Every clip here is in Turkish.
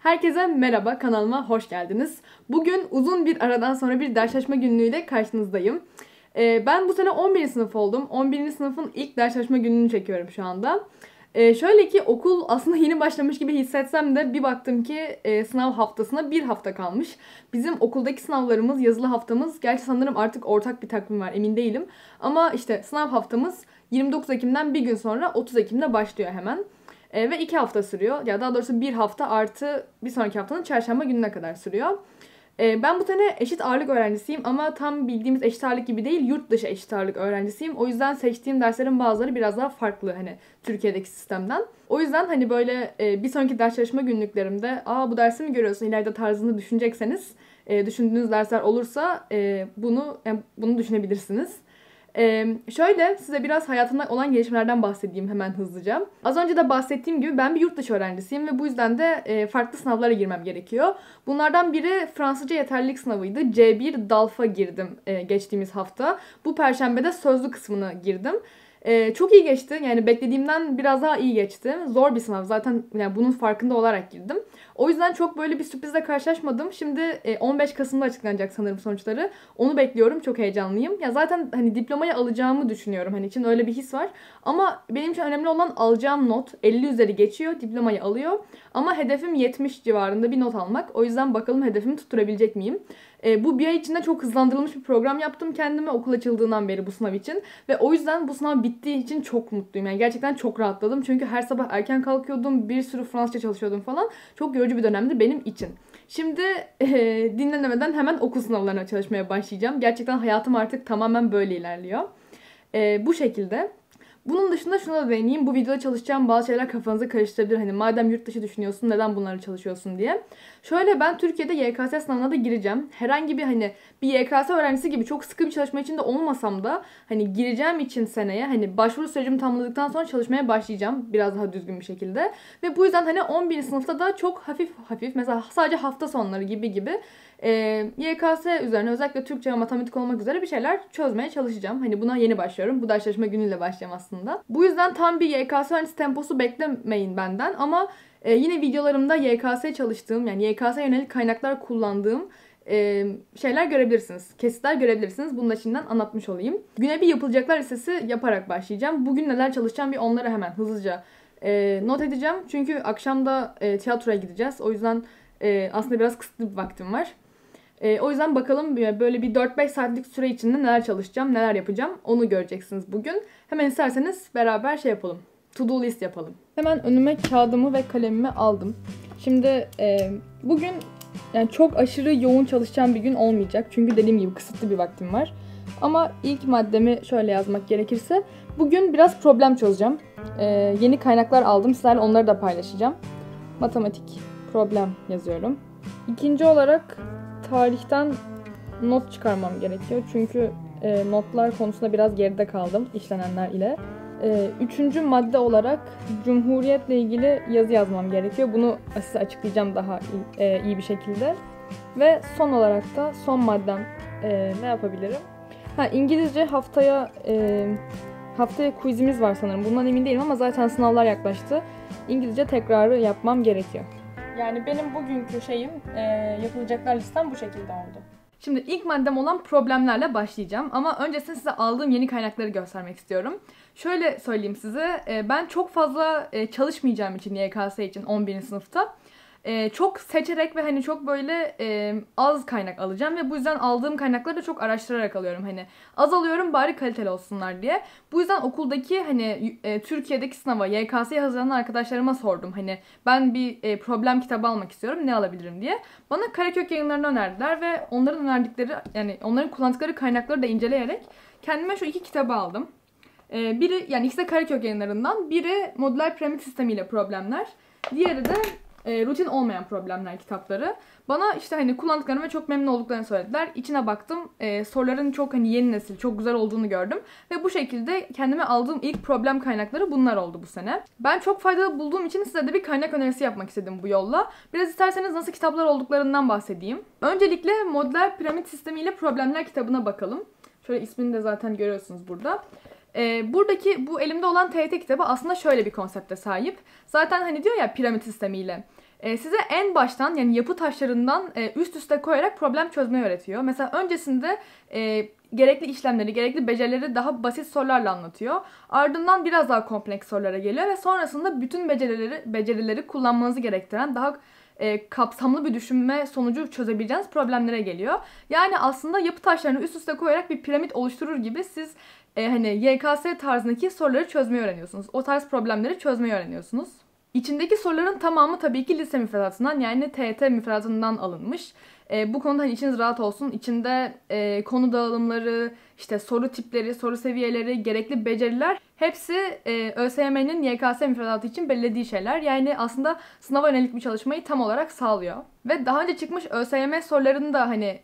Herkese merhaba, kanalıma hoş geldiniz. Bugün uzun bir aradan sonra bir ders çalışma günlüğüyle karşınızdayım. Ben bu sene 11. sınıf oldum. 11. sınıfın ilk ders çalışma gününü çekiyorum şu anda. Şöyle ki okul aslında yeni başlamış gibi hissetsem de bir baktım ki sınav haftasına bir hafta kalmış. Bizim okuldaki sınavlarımız, yazılı haftamız, gerçi sanırım artık ortak bir takvim var, emin değilim. Ama işte sınav haftamız 29 Ekim'den bir gün sonra 30 Ekim'de başlıyor hemen. Ve 2 hafta sürüyor. Ya daha doğrusu bir hafta artı bir sonraki haftanın çarşamba gününe kadar sürüyor. Ben bu sene eşit ağırlık öğrencisiyim ama tam bildiğimiz eşit ağırlık gibi değil, yurt dışı eşit ağırlık öğrencisiyim. O yüzden seçtiğim derslerin bazıları biraz daha farklı hani Türkiye'deki sistemden. O yüzden hani böyle bir sonraki ders çalışma günlüklerimde bu dersi mi görüyorsun ileride tarzını düşünecekseniz, düşündüğünüz dersler olursa bunu düşünebilirsiniz. Şöyle size biraz hayatımda olan gelişmelerden bahsedeyim hemen hızlıca. Az önce de bahsettiğim gibi ben bir yurt dışı öğrencisiyim ve bu yüzden de farklı sınavlara girmem gerekiyor. Bunlardan biri Fransızca yeterlilik sınavıydı. C1 DALF'a girdim geçtiğimiz hafta. Bu perşembe de sözlü kısmına girdim. Çok iyi geçti. Yani beklediğimden biraz daha iyi geçti. Zor bir sınav. Zaten yani bunun farkında olarak girdim. O yüzden çok böyle bir sürprizle karşılaşmadım. Şimdi 15 Kasım'da açıklanacak sanırım sonuçları. Onu bekliyorum. Çok heyecanlıyım. Ya zaten hani diplomayı alacağımı düşünüyorum. Hani için öyle bir his var. Ama benim için önemli olan alacağım not. 50 üzeri geçiyor. Diplomayı alıyor. Ama hedefim 70 civarında bir not almak. O yüzden bakalım hedefimi tutturabilecek miyim? Bu bir ay içinde çok hızlandırılmış bir program yaptım kendime okul açıldığından beri bu sınav için. Ve o yüzden bu sınav bittiği için çok mutluyum. Yani gerçekten çok rahatladım. Çünkü her sabah erken kalkıyordum. Bir sürü Fransızca çalışıyordum falan. Çok yorucu bir dönemdi benim için. Şimdi dinlenemeden hemen okul sınavlarına çalışmaya başlayacağım. Gerçekten hayatım artık tamamen böyle ilerliyor. Bu şekilde. Bunun dışında şuna da değineyim. Bu videoda çalışacağım bazı şeyler kafanızı karıştırabilir. Hani madem yurt dışı düşünüyorsun neden bunları çalışıyorsun diye. Şöyle ben Türkiye'de YKS sınavına da gireceğim. Herhangi bir hani bir YKS öğrencisi gibi çok sıkı bir çalışma içinde olmasam da hani gireceğim için seneye hani başvuru sürecimi tamamladıktan sonra çalışmaya başlayacağım. Biraz daha düzgün bir şekilde. Ve bu yüzden hani 11. sınıfta da çok hafif mesela sadece hafta sonları gibi YKS üzerine özellikle Türkçe ve matematik olmak üzere bir şeyler çözmeye çalışacağım. Hani buna yeni başlıyorum. Bu ders çalışma günüyle başlayacağım aslında. Bu yüzden tam bir YKS öğrencisi temposu beklemeyin benden ama yine videolarımda YKS çalıştığım yani YKS yönelik kaynaklar kullandığım şeyler görebilirsiniz. Kesitler görebilirsiniz. Bunu da şimdiden anlatmış olayım. Güne bir yapılacaklar listesi yaparak başlayacağım. Bugün neler çalışacağım bir onları hemen hızlıca not edeceğim. Çünkü akşam da tiyatroya gideceğiz. O yüzden aslında biraz kısıtlı bir vaktim var. O yüzden bakalım böyle bir 4-5 saatlik süre içinde neler çalışacağım, neler yapacağım onu göreceksiniz bugün. Hemen isterseniz beraber şey yapalım. To-do list yapalım. Hemen önüme kağıdımı ve kalemimi aldım. Şimdi bugün yani çok aşırı yoğun çalışacağım bir gün olmayacak. Çünkü dediğim gibi kısıtlı bir vaktim var. Ama ilk maddemi şöyle yazmak gerekirse bugün biraz problem çözeceğim. Yeni kaynaklar aldım. Sizlerle onları da paylaşacağım. Matematik problem yazıyorum. İkinci olarak tarihten not çıkarmam gerekiyor. Çünkü notlar konusunda biraz geride kaldım işlenenler ile. Üçüncü madde olarak Cumhuriyet'le ilgili yazı yazmam gerekiyor. Bunu size açıklayacağım daha iyi bir şekilde. Ve son olarak da son maddem ne yapabilirim? İngilizce haftaya quizimiz var sanırım. Bundan emin değilim ama zaten sınavlar yaklaştı. İngilizce tekrarı yapmam gerekiyor. Yani benim bugünkü yapılacaklar listem bu şekilde oldu. Şimdi ilk maddem olan problemlerle başlayacağım. Ama öncesinde size aldığım yeni kaynakları göstermek istiyorum. Şöyle söyleyeyim size. Ben çok fazla çalışmayacağım için YKS için 11. sınıfta. Çok seçerek ve hani çok böyle az kaynak alacağım ve bu yüzden aldığım kaynakları da çok araştırarak alıyorum. Hani az alıyorum bari kaliteli olsunlar diye. Bu yüzden okuldaki hani Türkiye'deki sınava YKS'ye hazırlanan arkadaşlarıma sordum. Hani ben bir problem kitabı almak istiyorum ne alabilirim diye. Bana Karakök Yayınları'nı önerdiler ve onların önerdikleri yani onların kullandıkları kaynakları da inceleyerek kendime şu iki kitabı aldım. Biri yani ikisi de Karakök Yayınları'ndan. Biri modüler piramit sistemiyle problemler. Diğeri de rutin olmayan problemler kitapları. Bana işte hani kullandıklarını ve çok memnun olduklarını söylediler. İçine baktım. Soruların çok hani yeni nesil, çok güzel olduğunu gördüm. Ve bu şekilde kendime aldığım ilk problem kaynakları bunlar oldu bu sene. Ben çok faydalı bulduğum için size de bir kaynak önerisi yapmak istedim bu yolla. Biraz isterseniz nasıl kitaplar olduklarından bahsedeyim. Öncelikle modüler piramit sistemiyle problemler kitabına bakalım. Şöyle ismini de zaten görüyorsunuz burada. Buradaki bu elimde olan TYT kitabı aslında şöyle bir konsepte sahip. Zaten hani diyor ya piramit sistemiyle. Size en baştan yani yapı taşlarından üst üste koyarak problem çözmeyi öğretiyor. Mesela öncesinde gerekli işlemleri, gerekli becerileri daha basit sorularla anlatıyor. Ardından biraz daha kompleks sorulara geliyor ve sonrasında bütün becerileri kullanmanızı gerektiren daha kapsamlı bir düşünme sonucu çözebileceğiniz problemlere geliyor. Yani aslında yapı taşlarını üst üste koyarak bir piramit oluşturur gibi siz hani YKS tarzındaki soruları çözmeyi öğreniyorsunuz. O tarz problemleri çözmeyi öğreniyorsunuz. İçindeki soruların tamamı tabii ki lise müfredatından yani TYT müfredatından alınmış. Bu konuda hani içiniz rahat olsun. İçinde konu dağılımları, işte soru tipleri, soru seviyeleri, gerekli beceriler hepsi ÖSYM'nin YKS müfredatı için belirlediği şeyler. Yani aslında sınava yönelik bir çalışmayı tam olarak sağlıyor. Ve daha önce çıkmış ÖSYM sorularını da hani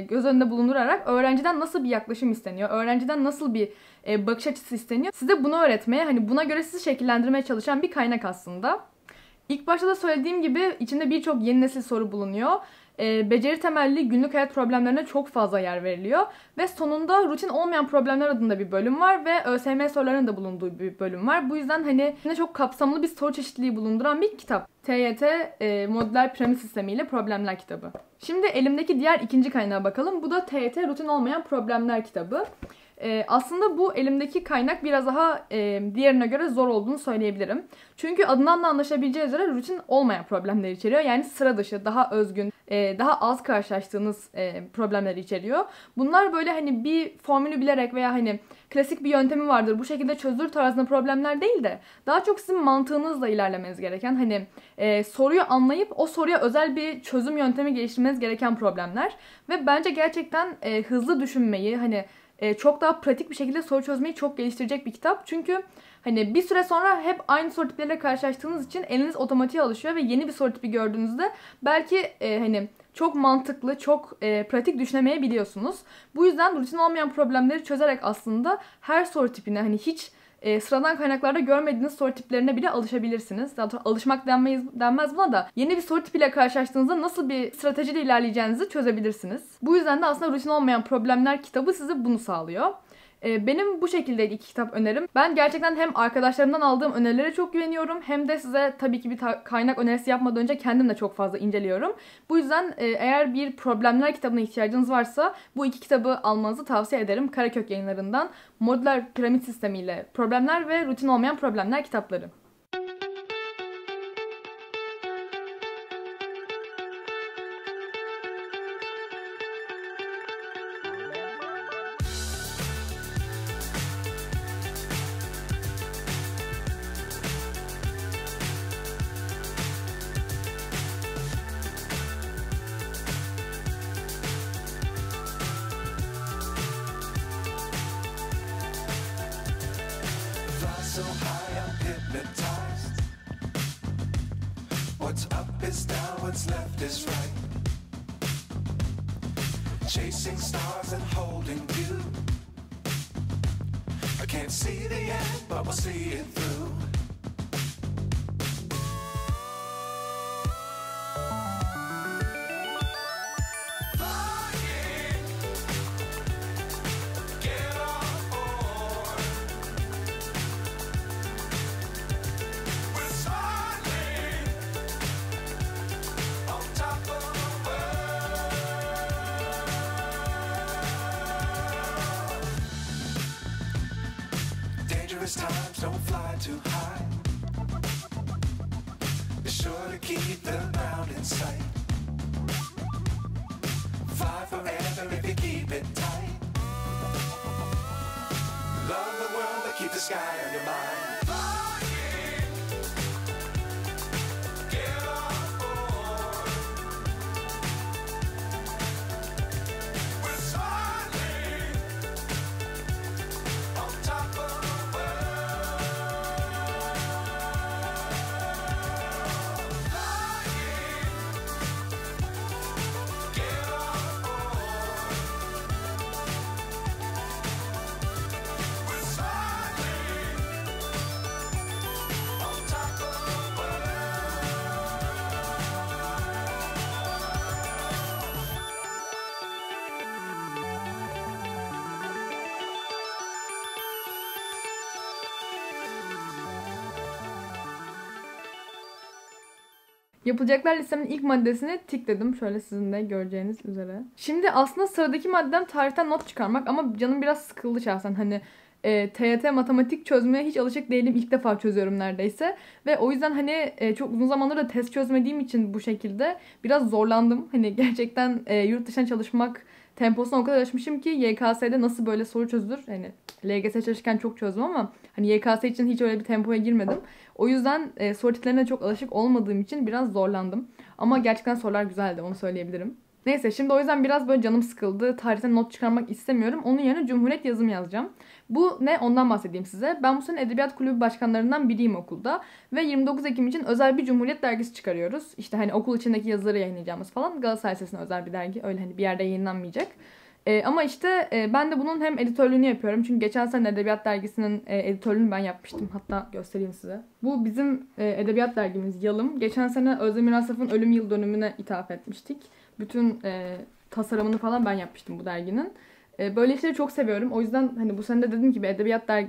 göz önünde bulundurarak öğrenciden nasıl bir yaklaşım isteniyor, öğrenciden nasıl bir bakış açısı isteniyor. Size bunu öğretmeye, hani buna göre sizi şekillendirmeye çalışan bir kaynak aslında. İlk başta da söylediğim gibi içinde birçok yeni nesil soru bulunuyor. Beceri temelli günlük hayat problemlerine çok fazla yer veriliyor. Ve sonunda rutin olmayan problemler adında bir bölüm var ve ÖSYM sorularının da bulunduğu bir bölüm var. Bu yüzden hani yine çok kapsamlı bir soru çeşitliliği bulunduran bir kitap. TYT Modüler Piramit Sistemi ile Problemler kitabı. Şimdi elimdeki diğer ikinci kaynağa bakalım. Bu da TYT Rutin Olmayan Problemler kitabı. Aslında bu elimdeki kaynak biraz daha diğerine göre zor olduğunu söyleyebilirim. Çünkü adından da anlaşılabileceği üzere rutin olmayan problemler içeriyor. Yani sıra dışı, daha özgün, daha az karşılaştığınız problemleri içeriyor. Bunlar böyle hani bir formülü bilerek veya hani klasik bir yöntemi vardır, bu şekilde çözülür tarzında problemler değil de daha çok sizin mantığınızla ilerlemeniz gereken, hani soruyu anlayıp o soruya özel bir çözüm yöntemi geliştirmeniz gereken problemler. Ve bence gerçekten hızlı düşünmeyi, hani çok daha pratik bir şekilde soru çözmeyi çok geliştirecek bir kitap. Çünkü hani bir süre sonra hep aynı soru tipleriyle karşılaştığınız için eliniz otomatiğe alışıyor ve yeni bir soru tipi gördüğünüzde belki hani çok mantıklı, çok pratik düşünemeyebiliyorsunuz. Bu yüzden rutin olmayan problemleri çözerek aslında her soru tipine, hani hiç sıradan kaynaklarda görmediğiniz soru tiplerine bile alışabilirsiniz. Zaten alışmak denmez buna da. Yeni bir soru tipiyle karşılaştığınızda nasıl bir stratejiyle ilerleyeceğinizi çözebilirsiniz. Bu yüzden de aslında rutin olmayan problemler kitabı size bunu sağlıyor. Benim bu şekilde iki kitap önerim. Ben gerçekten hem arkadaşlarımdan aldığım önerilere çok güveniyorum, hem de size tabii ki bir kaynak önerisi yapmadan önce kendim de çok fazla inceliyorum. Bu yüzden eğer bir problemler kitabına ihtiyacınız varsa bu iki kitabı almanızı tavsiye ederim. Karakök Yayınları'ndan Modüler Piramit Sistemi ile Problemler ve Rutin Olmayan Problemler kitapları. So high I'm hypnotized. What's up is down, what's left is right. Chasing stars and holding you. I can't see the end, but we'll see it through. Dangerous times, don't fly too high. Be sure to keep the ground in sight. Fly forever if you keep it tight. Love the world, but keep the sky on your mind. Yapılacaklar listemin ilk maddesini tikledim. Şöyle sizin de göreceğiniz üzere. Şimdi aslında sıradaki maddem tarihten not çıkarmak ama canım biraz sıkıldı şahsen. Hani TYT matematik çözmeye hiç alışık değilim. İlk defa çözüyorum neredeyse. Ve o yüzden hani çok uzun zamandır da test çözmediğim için bu şekilde biraz zorlandım. Hani gerçekten yurt dışına çalışmak temposuna o kadar alışmışım ki YKS'de nasıl böyle soru çözülür? Hani LGS çalışırken çok çözdüm ama hani YKS için hiç öyle bir tempoya girmedim. O yüzden soru tiplerine çok alışık olmadığım için biraz zorlandım. Ama gerçekten sorular güzeldi, onu söyleyebilirim. Neyse, şimdi o yüzden biraz böyle canım sıkıldı. Tarihten not çıkarmak istemiyorum. Onun yerine Cumhuriyet yazım yazacağım. Bu ne? Ondan bahsedeyim size. Ben bu sene Edebiyat Kulübü başkanlarından biriyim okulda. Ve 29 Ekim için özel bir Cumhuriyet dergisi çıkarıyoruz. İşte hani okul içindeki yazıları yayınlayacağımız falan. Galatasaray Lisesi'ne özel bir dergi. Öyle hani bir yerde yayınlanmayacak. Ama işte ben de bunun hem editörlüğünü yapıyorum. Çünkü geçen sene Edebiyat Dergisi'nin editörlüğünü ben yapmıştım. Hatta göstereyim size. Bu bizim Edebiyat Dergimiz Yalım. Geçen sene Özdemir Asaf'ın ölüm yıl dönümüne ithaf etmiştik. Bütün tasarımını falan ben yapmıştım bu derginin. Böyle işleri çok seviyorum. O yüzden hani bu sene de dedim ki bir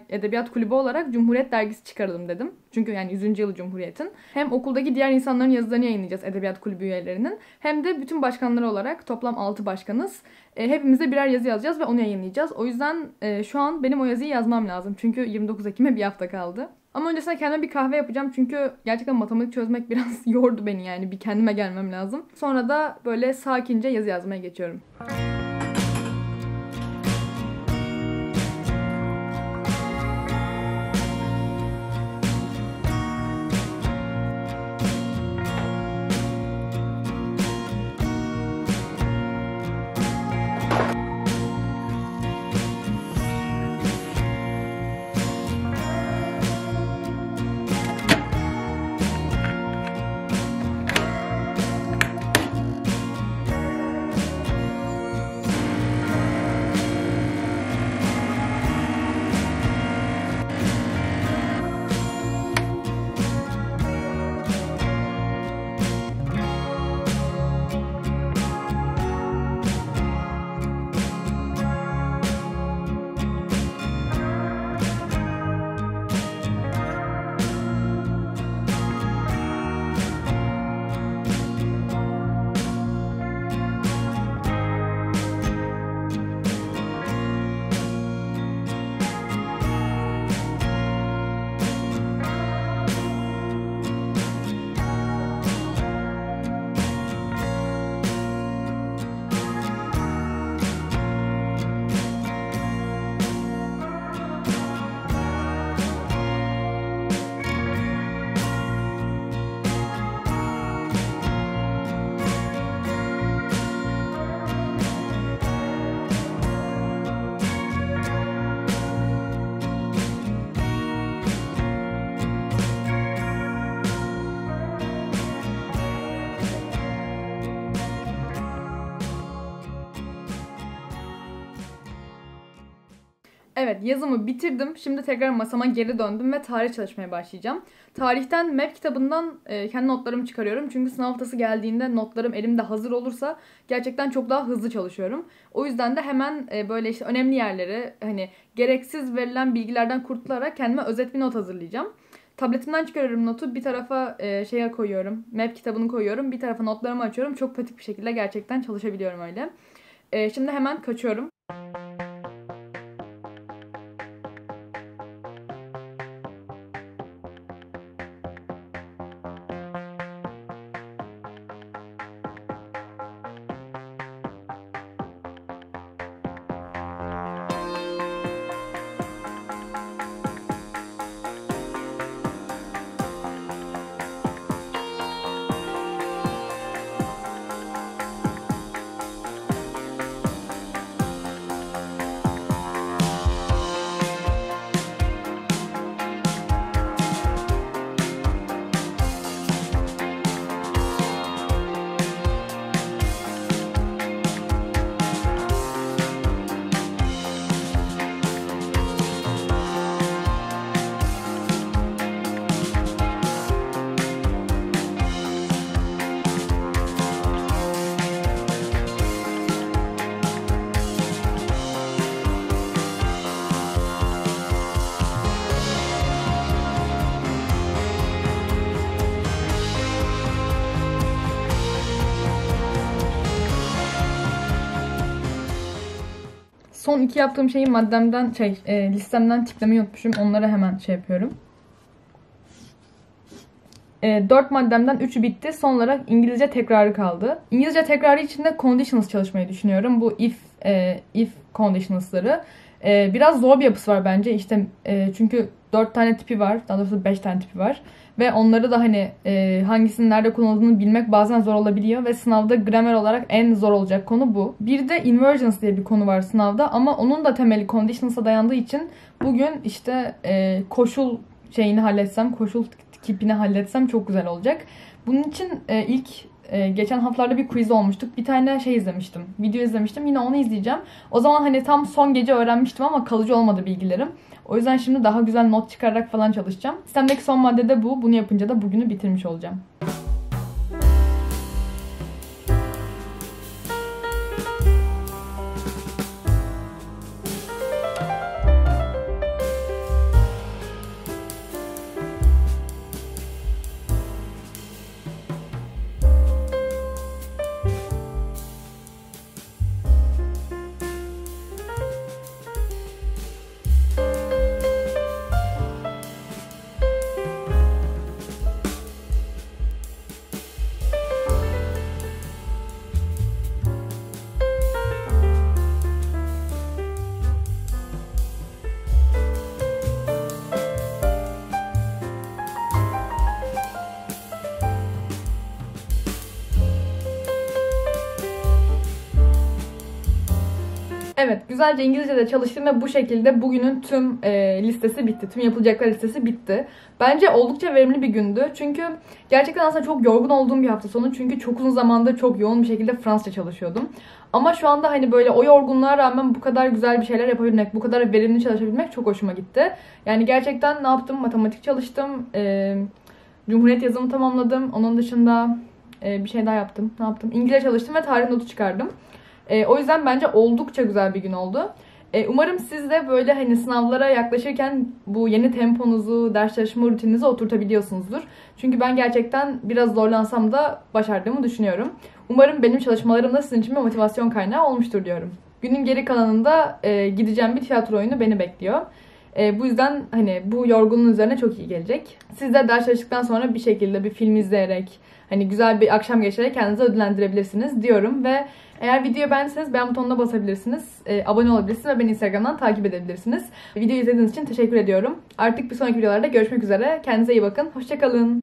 edebiyat kulübü olarak Cumhuriyet dergisi çıkaralım dedim. Çünkü yani 100. yılı Cumhuriyet'in. Hem okuldaki diğer insanların yazılarını yayınlayacağız edebiyat kulübü üyelerinin. Hem de bütün başkanları olarak toplam 6 başkanız. Hepimize birer yazı yazacağız ve onu yayınlayacağız. O yüzden şu an benim o yazıyı yazmam lazım. Çünkü 29 Ekim'e bir hafta kaldı. Ama öncesinde kendime bir kahve yapacağım çünkü gerçekten matematik çözmek biraz yordu beni, yani bir kendime gelmem lazım. Sonra da böyle sakince yazı yazmaya geçiyorum. Evet, yazımı bitirdim. Şimdi tekrar masama geri döndüm ve tarih çalışmaya başlayacağım. Tarihten MEP kitabından kendi notlarımı çıkarıyorum. Çünkü sınav haftası geldiğinde notlarım elimde hazır olursa gerçekten çok daha hızlı çalışıyorum. O yüzden de hemen böyle işte önemli yerleri, hani gereksiz verilen bilgilerden kurtularak kendime özet bir not hazırlayacağım. Tabletimden çıkarıyorum notu. Bir tarafa şeye koyuyorum. MEP kitabını koyuyorum. Bir tarafa notlarımı açıyorum. Çok pratik bir şekilde gerçekten çalışabiliyorum öyle. Şimdi hemen kaçıyorum. Son 2 yaptığım şeyi maddemden listemden tiklemeyi unutmuşum. Onları hemen yapıyorum. 4 maddemden 3'ü bitti. Son olarak İngilizce tekrarı kaldı. İngilizce tekrarı için de conditionals çalışmayı düşünüyorum. Bu if conditionals'ları. Biraz zor bir yapısı var bence. İşte çünkü 4 tane tipi var. Daha doğrusu 5 tane tipi var. Ve onları da hani hangisinin nerede kullanıldığını bilmek bazen zor olabiliyor. Ve sınavda gramer olarak en zor olacak konu bu. Bir de inversions diye bir konu var sınavda. Ama onun da temeli conditionals'a dayandığı için bugün işte koşul şeyini halletsem, koşul kipini halletsem çok güzel olacak. Bunun için ilk geçen haftalarda bir quiz olmuştuk. Bir tane izlemiştim. Video izlemiştim. Yine onu izleyeceğim. O zaman hani tam son gece öğrenmiştim ama kalıcı olmadı bilgilerim. O yüzden şimdi daha güzel not çıkararak falan çalışacağım. Sistemdeki son madde de bu. Bunu yapınca da bugünü bitirmiş olacağım. Evet, güzelce İngilizce'de çalıştım ve bu şekilde bugünün tüm listesi bitti. Tüm yapılacaklar listesi bitti. Bence oldukça verimli bir gündü. Çünkü gerçekten aslında çok yorgun olduğum bir hafta sonu. Çünkü çok uzun zamandır çok yoğun bir şekilde Fransızca çalışıyordum. Ama şu anda hani böyle o yorgunluğa rağmen bu kadar güzel bir şeyler yapabilmek, bu kadar verimli çalışabilmek çok hoşuma gitti. Yani gerçekten ne yaptım? Matematik çalıştım. Cumhuriyet yazımı tamamladım. Onun dışında bir şey daha yaptım. Ne yaptım? İngilizce çalıştım ve tarih notu çıkardım. O yüzden bence oldukça güzel bir gün oldu. Umarım siz de böyle hani sınavlara yaklaşırken bu yeni temponuzu, ders çalışma rutininizi oturtabiliyorsunuzdur. Çünkü ben gerçekten biraz zorlansam da başardığımı düşünüyorum. Umarım benim çalışmalarım da sizin için bir motivasyon kaynağı olmuştur diyorum. Günün geri kalanında gideceğim bir tiyatro oyunu beni bekliyor. Bu yüzden hani bu yorgunluğun üzerine çok iyi gelecek. Siz de ders çalıştıktan sonra bir şekilde bir film izleyerek, hani güzel bir akşam geçirerek kendinizi ödüllendirebilirsiniz diyorum ve eğer videoyu beğendiyseniz beğen butonuna basabilirsiniz, abone olabilirsiniz ve beni Instagram'dan takip edebilirsiniz. Videoyu izlediğiniz için teşekkür ediyorum. Artık bir sonraki videolarda görüşmek üzere. Kendinize iyi bakın. Hoşça kalın.